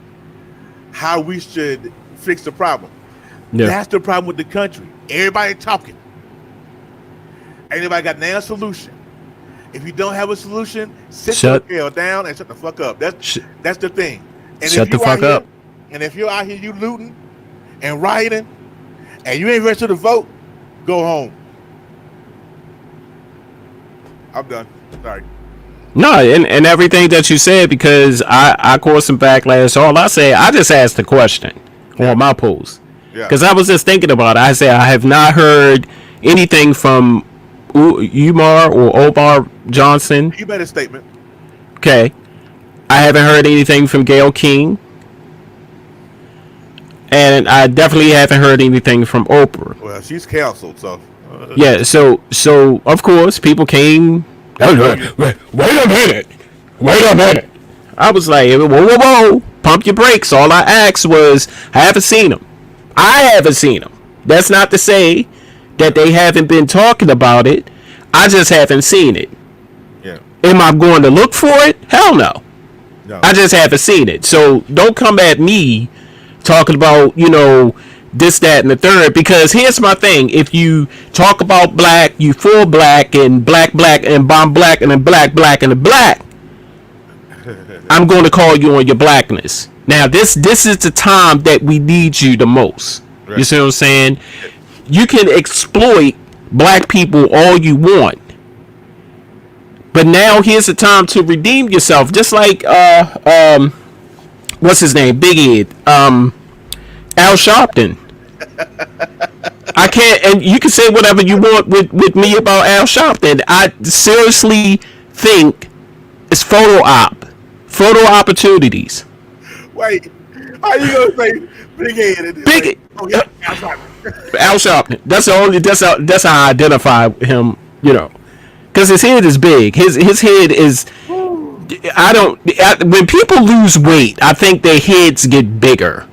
how we should fix the problem. Yeah. That's the problem with the country. Everybody talking. Anybody got now a solution? If you don't have a solution, sit Shut- your tail down and shut the fuck up. Sh- That's the thing. And Shut if you the fuck out here- up. And if you're out here, you looting and rioting, and you ain't registered to vote, go home. I'm done. Sorry. No, and everything that you said, because I caused some backlash. All I say, I just asked the question on my post. Yeah. Because I was just thinking about it. I said, I have not heard anything from Umar or Omar Johnson. You made a statement. Okay. I haven't heard anything from Gayle King. And I definitely haven't heard anything from Oprah. Well, she's canceled, so. Yeah, so of course people came. Wait a minute. I was like, whoa, pump your brakes. All I asked was, I haven't seen them. That's not to say that they haven't been talking about it. I just haven't seen it. Yeah. Am I going to look for it? Hell no. No. I just haven't seen it. So don't come at me talking about, this, that, and the third, because here's my thing. If you talk about black, you full black, and black, and bomb black, and then black, and then black, I'm going to call you on your blackness. Now, this is the time that we need you the most. Right. You see what I'm saying? You can exploit black people all you want. But now here's the time to redeem yourself. Just like, what's his name? Big Ed. Al Sharpton. I can't, and you can say whatever you want with me about Al Sharpton. I seriously think it's photo opportunities. Wait, how you gonna say Big Ed? Big- Oh yeah, I'm sorry. Al Sharpton. That's how I identify him. Because his head is big. His head is. When people lose weight, I think their heads get bigger.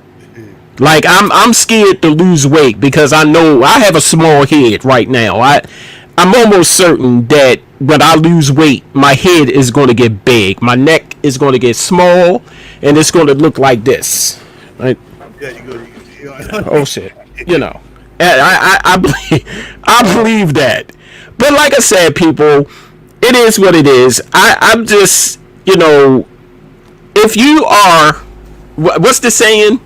Like I'm scared to lose weight because I know I have a small head right now. I'm almost certain that when I lose weight, my head is going to get big. My neck is going to get small, and it's going to look like this. Right? Yeah, you go. Oh shit. I believe that. But like I said, people, it is what it is. I'm just, if you are, what's the saying?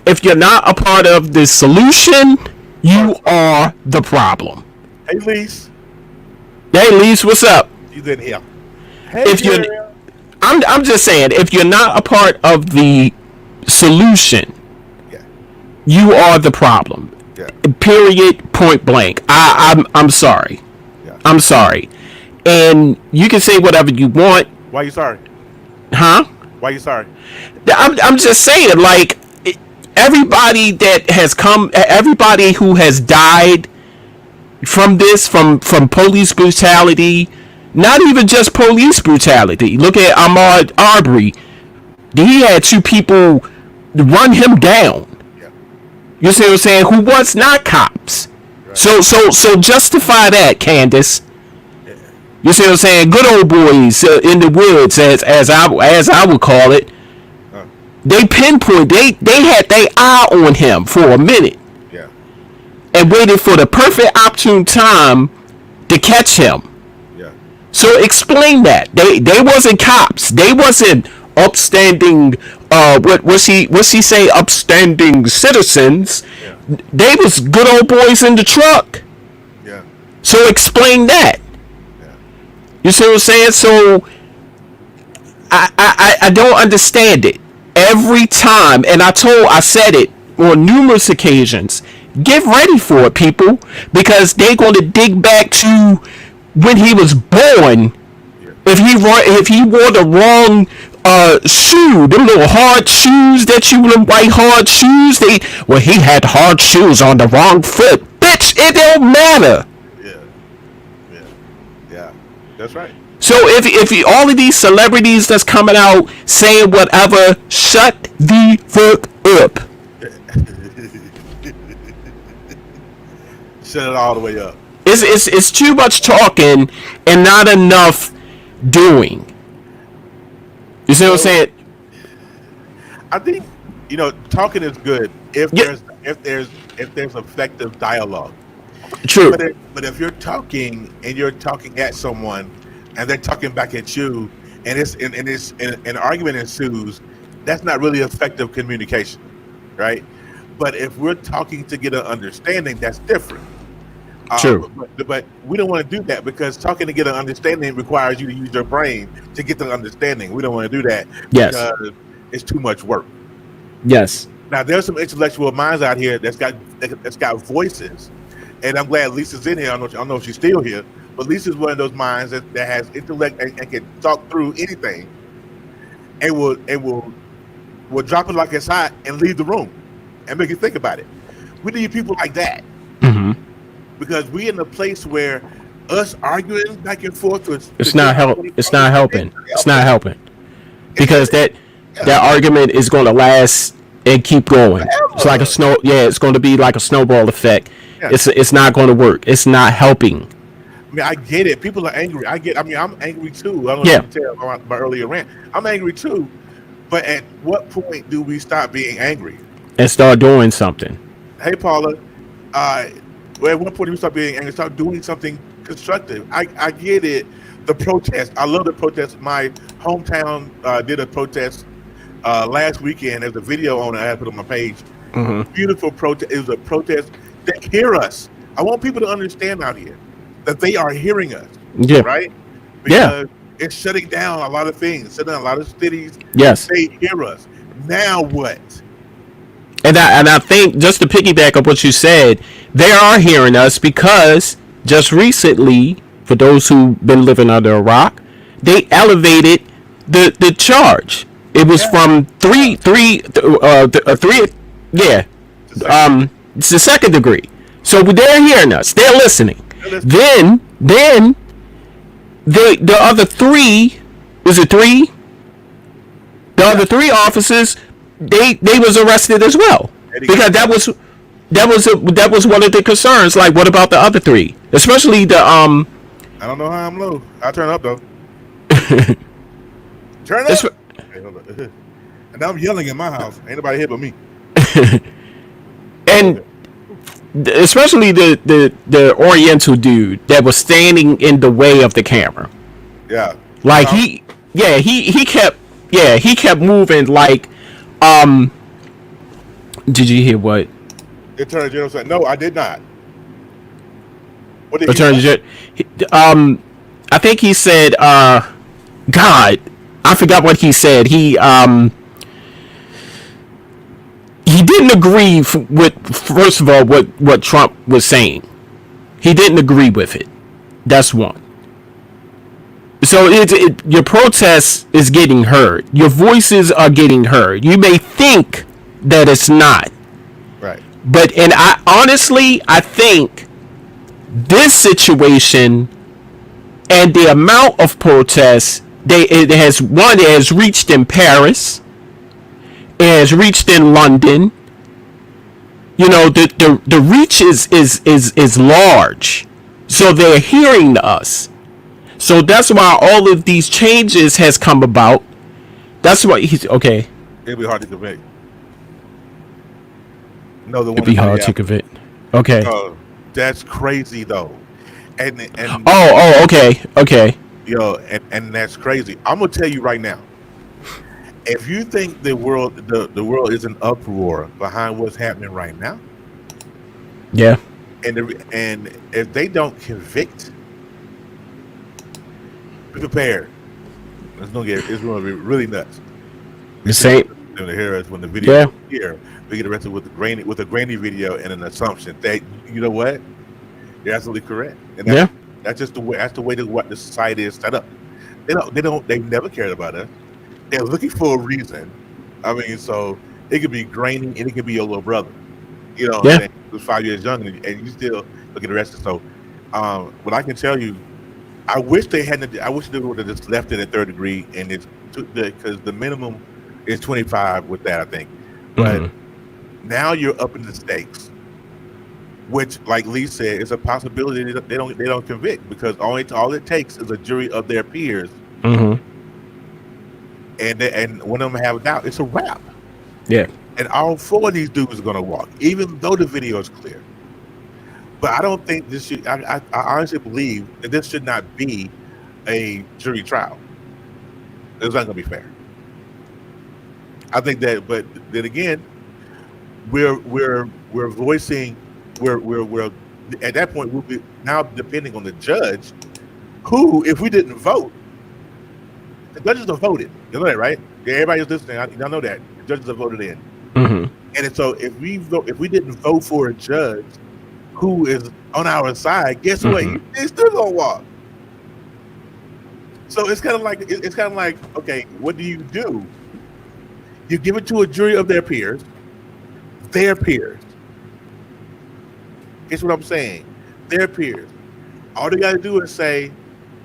If you're not a part of the solution, you are the problem. Hey, Lise, Hey, Lise, what's up? you in here? Hey, If you're, girl. I'm just saying, if you're not a part of the solution, Yeah, you are the problem. yeah, Period. Point blank. I'm sorry. yeah. I'm sorry. And you can say whatever you want, Why you sorry? huh? Why you sorry? I'm just saying, like, everybody who has died from this, from police brutality, not even just police brutality. Look at Ahmaud Arbery. He had two people run him down. Yeah, You see what I'm saying? Who was not cops. Right. So justify that, Candace. You see what I'm saying? Good old boys in the woods, as I would call it. They pinpoint. They had their eye on him for a minute yeah, and waited for the perfect opportune time to catch him. yeah, So explain that. They wasn't cops. They wasn't upstanding. What's he say? Upstanding citizens. yeah, They was good old boys in the truck. yeah, So explain that. yeah. You see what I'm saying? So I don't understand it. Every time, and I said it on numerous occasions, get ready for it, people, because they're going to dig back to when he was born. If he wore the wrong shoe, them little hard shoes that you them white hard shoes, he had hard shoes on the wrong foot. Bitch, it don't matter. Yeah, that's right. So if all of these celebrities that's coming out saying whatever, shut the fuck up. Shut it all the way up. It's too much talking and not enough doing. You see what I'm saying? I think talking is good if Yeah. there's effective dialogue. True. But if you're talking and you're talking at someone, and they're talking back at you, and an argument ensues, that's not really effective communication, right? But if we're talking to get an understanding, that's different. True. But we don't want to do that because talking to get an understanding requires you to use your brain to get the understanding. We don't want to do that Yes. because it's too much work. Yes. Now there's some intellectual minds out here that's got voices, and I'm glad Lisa's in here. I don't know if she's still here, but Lisa's one of those minds that has intellect and can talk through anything, and will drop it like it's hot and leave the room, and make you think about it. We need people like that. Mm-hmm. Because we in a place where us arguing back and forth It's not helping. It's not helping because that argument is going to last and keep going. It's like it's going to be like a snowball effect. Yeah. It's not going to work. It's not helping. I mean, I get it. People are angry. I'm angry too. I don't know if you can tell my earlier rant. I'm angry too. But at what point do we stop being angry And start doing something? Hey, Paula. Well, at what point do we start being angry? Start doing something constructive. I get it. The protest. I love the protest. My hometown did a protest last weekend. There's a video on it I had put on my page. Mm-hmm. Beautiful protest. It was a protest that hear us. I want people to understand out here that they are hearing us. Yeah. Right? Because it's shutting down a lot of things. Shutting down a lot of cities. Yes. They hear us. Now what? And I think just to piggyback up what you said, they are hearing us because just recently, for those who've been living under a rock, they elevated the charge. It was from three. Yeah, it's the second degree. So they're hearing us. They're listening. Then the other three, was it three? The other three officers. They was arrested as well because that was one of the concerns. Like, what about the other three? Especially the I don't know how I'm low. I'll turn up though. Turn up. And now I'm yelling in my house. Ain't nobody here but me. And especially the Oriental dude that was standing in the way of the camera. Yeah. Like he kept moving like. Did you hear what The Attorney General said? No, I did not. What did Attorney General? I think he said, God, I forgot what he said. He didn't agree with, first of all, what Trump was saying. He didn't agree with it. That's one. So your protest is getting heard. Your voices are getting heard. You may think that it's not. Right. But I think this situation and the amount of protests it has reached in Paris, it has reached in London. You know, the reach is large. So they're hearing us. So that's why all of these changes has come about. That's why he's okay. It'd be hard to convict. No, the one. It'd be hard to convict. Okay. That's crazy though. And okay. Yo, and that's crazy. I'm gonna tell you right now. If you think the world is an uproar behind what's happening right now, yeah, and if they don't convict, be prepared. It's gonna be really nuts. the same. To hear us when the video here, we get arrested with a grainy video and an assumption that, you know what, you're absolutely correct. And that's just the way. That's the way what the society is set up. They've never cared about us. They're looking for a reason. I mean, so it could be grainy and it could be your little brother. You know, who's 5 years younger and you still get arrested. So, what I can tell you, I wish they would have just left it at third degree, and it's because the minimum is 25 with that, I think. But now you're up in the stakes, which, like Lee said, is a possibility that they don't convict because all it takes is a jury of their peers, and when them have a doubt, it's a wrap. Yeah. And all four of these dudes are gonna walk, even though the video is clear. But I don't think this should. I honestly believe that this should not be a jury trial. It's not going to be fair. I think that, but then again, we're voicing, we're at that point we'll be now depending on the judge, who, if we didn't vote, the judges have voted. You know that, right? Yeah, everybody who's listening, y'all know that the judges have voted in. Mm-hmm. And so if we didn't vote for a judge who is on our side, guess what? They still gonna walk. So it's kind of like okay, what do? You give it to a jury of their peers. Their peers. Guess what I'm saying? Their peers. All they got to do is say,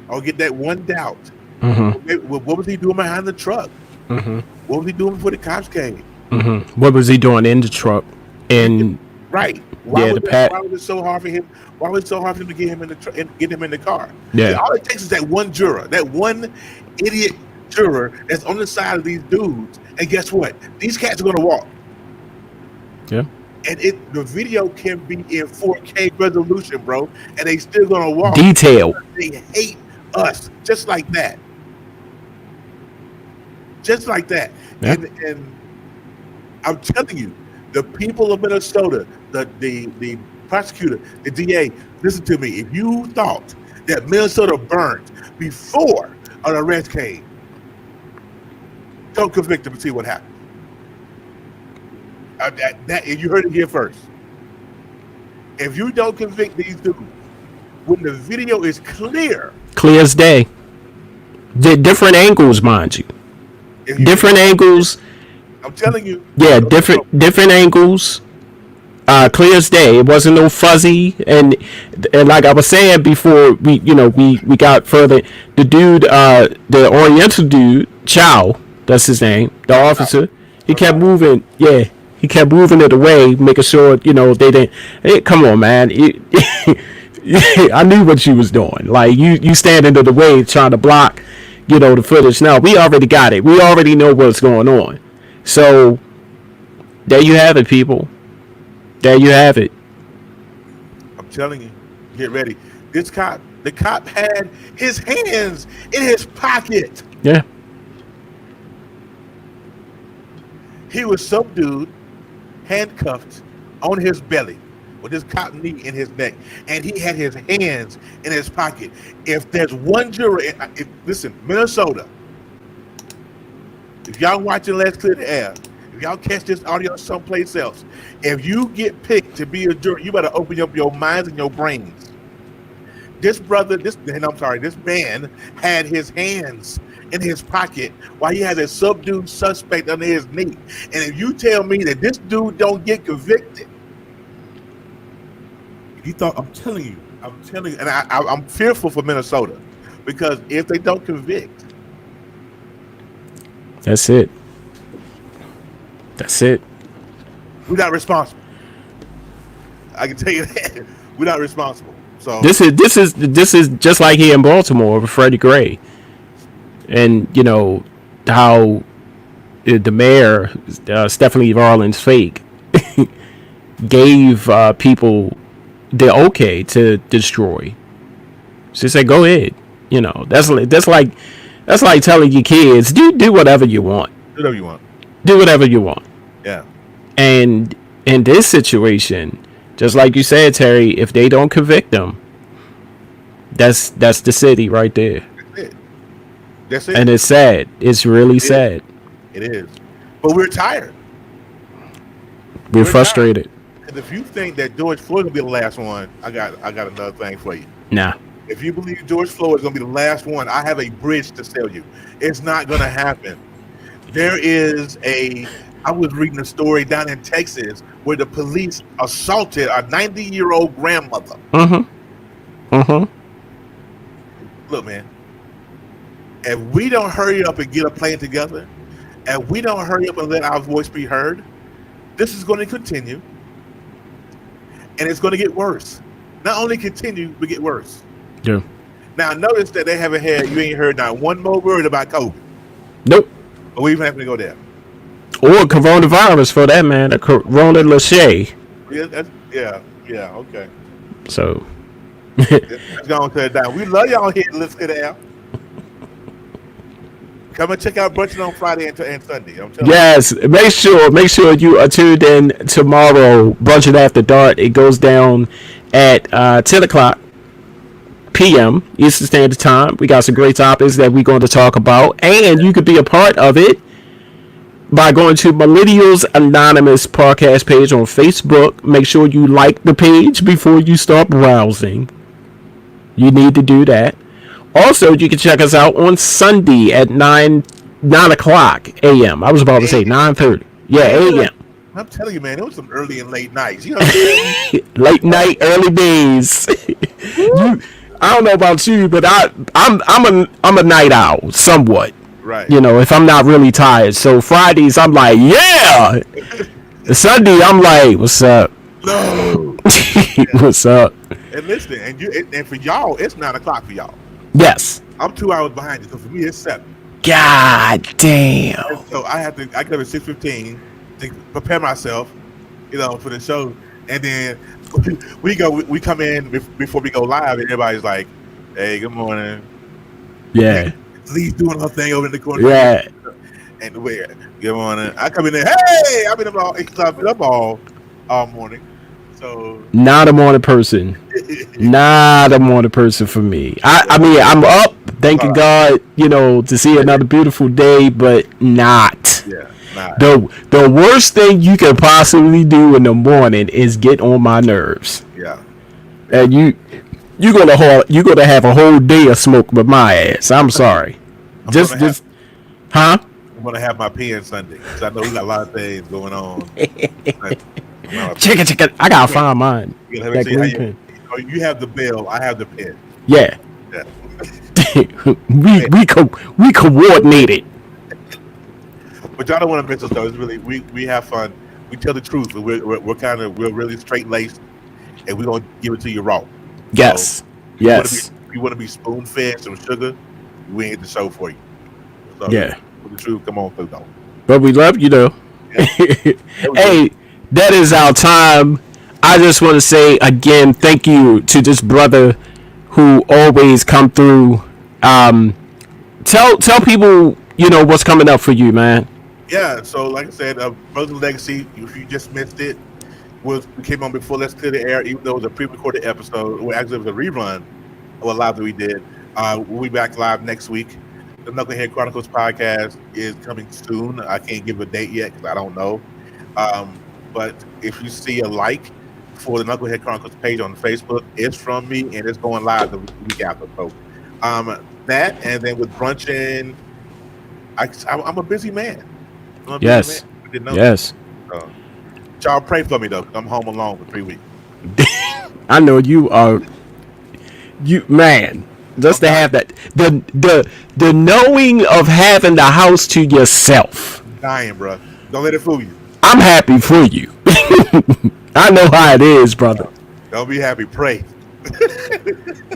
or get that one doubt. Mm-hmm. What was he doing behind the truck? Mm-hmm. What was he doing before the cops came? Mm-hmm. What was he doing in the truck? And right. Why was it so hard for him? Why was it so hard for him to get him in the car? Yeah. All it takes is that one juror, that one idiot juror that's on the side of these dudes. And guess what? These cats are going to walk. Yeah. And the video can be in 4K resolution, bro, and they still gonna walk. Detail. They hate us just like that. Just like that. Yeah. And I'm telling you, the people of Minnesota, the prosecutor, the DA, listen to me. If you thought that Minnesota burned before an arrest came, don't convict them and see what happens. You heard it here first. If you don't convict these dudes, when the video is clear as day, different angles, mind you, different angles. I'm telling you. Yeah, different angles. Clear as day. It wasn't no fuzzy, and like I was saying before, we got further. The dude, the Oriental dude, Chow, that's his name, the officer. He kept moving. Yeah. He kept moving it away, making sure, they didn't. Hey, come on, man. I knew what you was doing. Like, you standing in the way trying to block, the footage. Now, we already got it. We already know what's going on. So, there you have it, people. There you have it. I'm telling you, get ready. The cop had his hands in his pocket. Yeah. He was subdued, handcuffed on his belly with his cotton knee in his neck, and he had his hands in his pocket. If there's one juror, listen, Minnesota, if y'all watching Let's Clear the Air, if y'all catch this audio someplace else, if you get picked to be a juror, you better open up your minds and your brains. This man had his hands in his pocket while he has a subdued suspect under his knee. And if you tell me that this dude don't get convicted, I'm telling you, and I'm fearful for Minnesota, because if they don't convict, that's it. We're not responsible. I can tell you that. We're not responsible. So this is just like here in Baltimore with Freddie Gray. And how the mayor, Stephanie Varlin's fake, gave people the okay to destroy. She said, "Go ahead." That's like telling your kids, do whatever you want. Do whatever you want. Do whatever you want. Yeah. And in this situation, just like you said, Terry, if they don't convict them, that's the city right there. That's it. And it's sad. It's really sad. It is. But we're tired. We're frustrated. Tired. And if you think that George Floyd will be the last one, I got another thing for you. Nah. If you believe George Floyd is going to be the last one, I have a bridge to sell you. It's not going to happen. I was reading a story down in Texas where the police assaulted a 90-year-old grandmother. Look, man. If we don't hurry up and get a plan together, and we don't hurry up and let our voice be heard, this is going to continue, and it's going to get worse. Not only continue, but get worse. Yeah. Now, notice that you ain't heard not one more word about COVID. Nope. Or we even having to go there. Or coronavirus, for that matter. Corona Lachey. Yeah, okay. So Let's go on to it down. We love y'all here. Let's get it out. Come and check out Brunching on Friday and Sunday. I'm telling yes, make sure you are tuned in tomorrow. Brunching After Dark. It goes down at 10 o'clock p.m. Eastern Standard Time. We got some great topics that we're going to talk about, and you could be a part of it by going to Millennials Anonymous podcast page on Facebook. Make sure you like the page before you start browsing. You need to do that. Also, you can check us out on Sunday at 9 o'clock a.m. I was about to say 9:30. Yeah, a.m. I'm telling you, man, it was some early and late nights. You know what I'm saying? Late night, early days. I don't know about you, but I'm a night owl somewhat. Right. You know, if I'm not really tired. So Fridays I'm like, yeah. Sunday I'm like, what's up? No. What's up? And listen, and for y'all, it's 9 o'clock for y'all. Yes. I'm 2 hours behind you, so for me it's 7. God damn. And so I get up at 6:15 to prepare myself, for the show, and then we come in before we go live, and everybody's like, "Hey, good morning." Yeah. Lee's doing her thing over in the corner. Yeah. And where? Good morning. I come in there. Hey, I've been up all morning. So Not a morning person. Not a morning person for me. I mean, I'm up, thanking God, to see another beautiful day, but not. yeah, nah. The worst thing you can possibly do in the morning is get on my nerves. Yeah. And you're gonna have a whole day of smoke with my ass. I'm sorry. I'm gonna have my pen Sunday because I know we got a lot of things going on. Chicken. I gotta find mine. You That green pen. you have the bell, I have the pen. Yeah. Yeah. we coordinated. But y'all don't want to miss us though. It's really we have fun. We tell the truth. We're really straight laced, and we're gonna give it to you raw. Yes. So, Yes. If you want to be spoon fed some sugar, we ain't the show for you. So, Yeah. For the truth, come on through though. But we love you though. Hey, that is our time. I just want to say again, thank you to this brother who always come through. Tell people, what's coming up for you, man. Yeah, so like I said, Brother's Legacy, if you just missed it, we came on before Let's Clear the Air, even though it was a pre-recorded episode. Well, actually, it was a rerun of a live that we did. We'll be back live next week. The Knucklehead Chronicles podcast is coming soon. I can't give a date yet because I don't know. But if you see a like for the Knucklehead Chronicles page on Facebook, it's from me, and it's going live the week after. So that, and then with brunching, I'm a busy man. Yes. Yes. Y'all pray for me though, 'cause I'm home alone for 3 weeks. I know you are. Man. Just to have that, the knowing of having the house to yourself. I'm dying, bro. Don't let it fool you. I'm happy for you. I know how it is, brother. Don't be happy. Pray.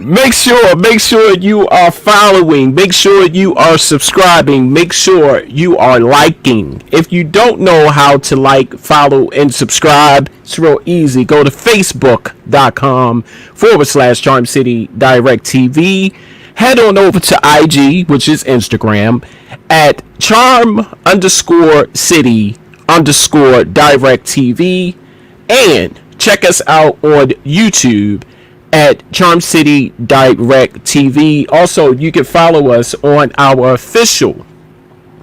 Make sure you are following. Make sure you are subscribing. Make sure you are liking. If you don't know how to like, follow, and subscribe, it's real easy. Go to facebook.com/Charm City Direct TV. Head on over to IG, which is Instagram, at charm_city_direct TV. And check us out on YouTube at Charm City Direct TV. Also, you can follow us on our official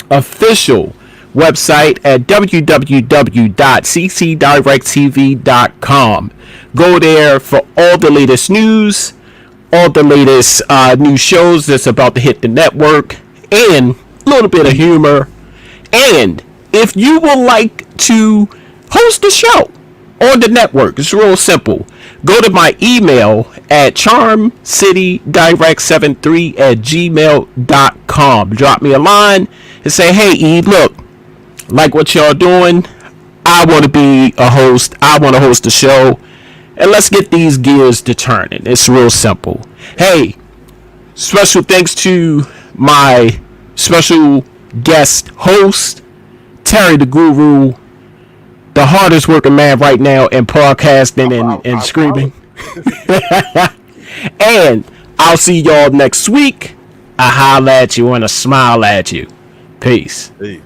website at www.ccdirecttv.com. Go there for all the latest news, all the latest new shows that's about to hit the network, and a little bit of humor. And if you would like to host a show on the network, it's real simple. Go to my email at charmcitydirect73@gmail.com. Drop me a line and say, hey, E, look, like what y'all doing. I want to be a host. I want to host a show. And let's get these gears to turning. It's real simple. Hey, special thanks to my special guest host, Terry the Guru, the hardest working man right now in podcasting and screaming. And I'll see y'all next week. I holla at you and I smile at you. Peace. Peace.